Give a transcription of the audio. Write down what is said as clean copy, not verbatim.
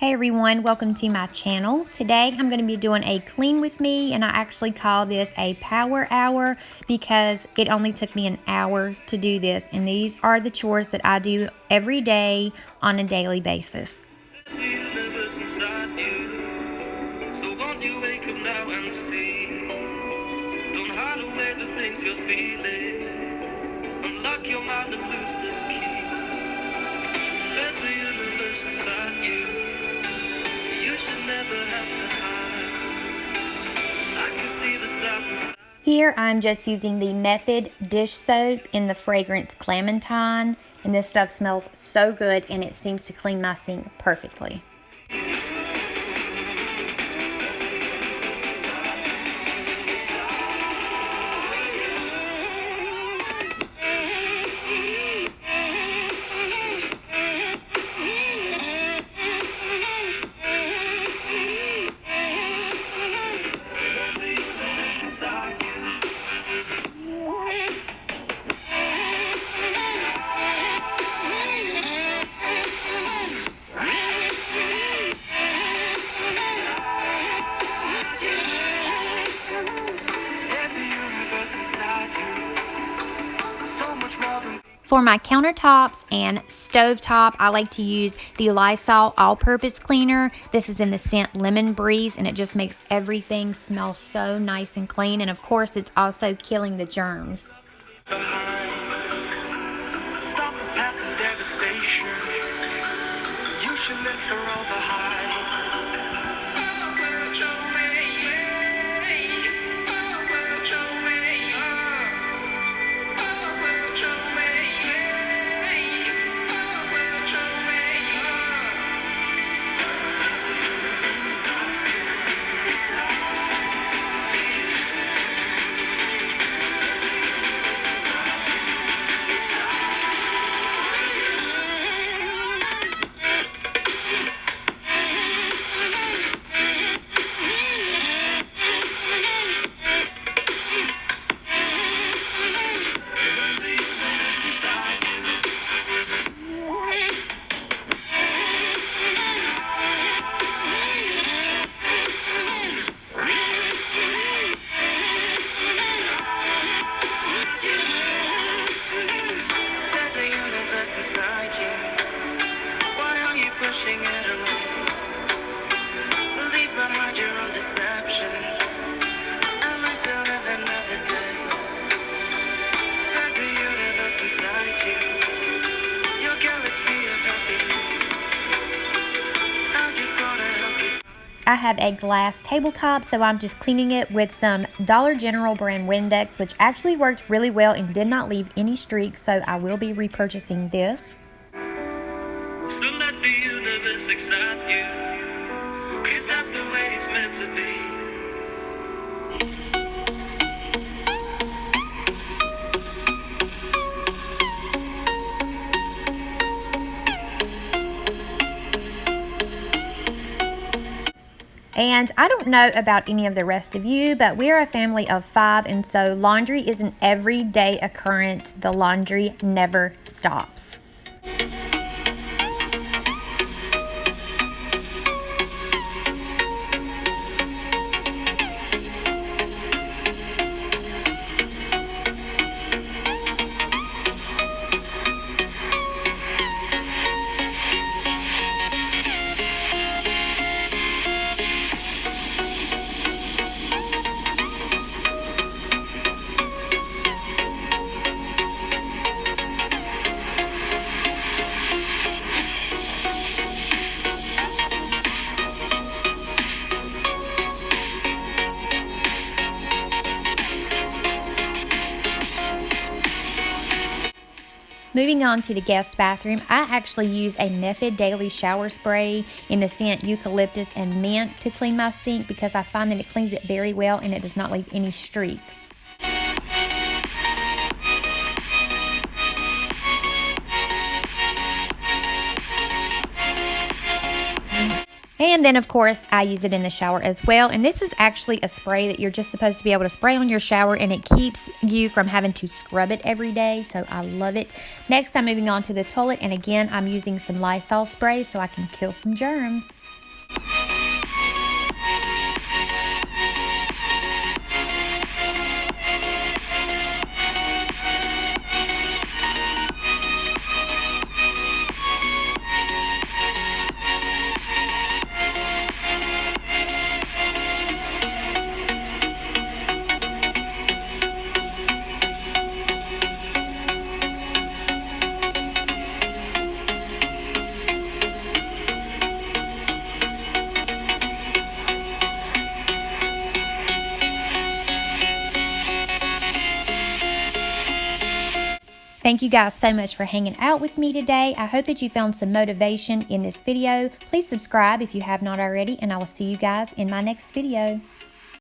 Hey everyone, welcome to my channel. Today I'm going to be doing a clean with me, and I actually call this a power hour because it only took me an hour to do this, and these are the chores that I do every day on a daily basis. There's a universe inside you, so won't you wake up now and see? Don't hide away the things you're feeling, unlock your mind and lose the key. There's a universe inside you, you should never have to hide. I can see the stars inside. Here I'm just using the Method dish soap in the fragrance Clementine, and this stuff smells so good and it seems to clean my sink perfectly. For my countertops and stovetop, I like to use the Lysol all-purpose cleaner. This is in the scent Lemon Breeze, and it just makes everything smell so nice and clean. And of course, it's also killing the germs. Stop the path of devastation. You should live for all the hype. I have a glass tabletop, so I'm just cleaning it with some Dollar General brand Windex, which actually worked really well and did not leave any streaks, so I will be repurchasing this. So let the universe excite you, 'cause that's the way it's meant to be. And I don't know about any of the rest of you, but we're a family of 5, and so laundry is an everyday occurrence. The laundry never stops. Moving on to the guest bathroom, I actually use a Method daily shower spray in the scent eucalyptus and mint to clean my sink because I find that it cleans it very well and it does not leave any streaks. And then, of course, I use it in the shower as well. And this is actually a spray that you're just supposed to be able to spray on your shower, and it keeps you from having to scrub it every day. So I love it. Next, I'm moving on to the toilet. And again, I'm using some Lysol spray so I can kill some germs. Thank you guys so much for hanging out with me today. I hope that you found some motivation in this video. Please subscribe if you have not already, and I will see you guys in my next video.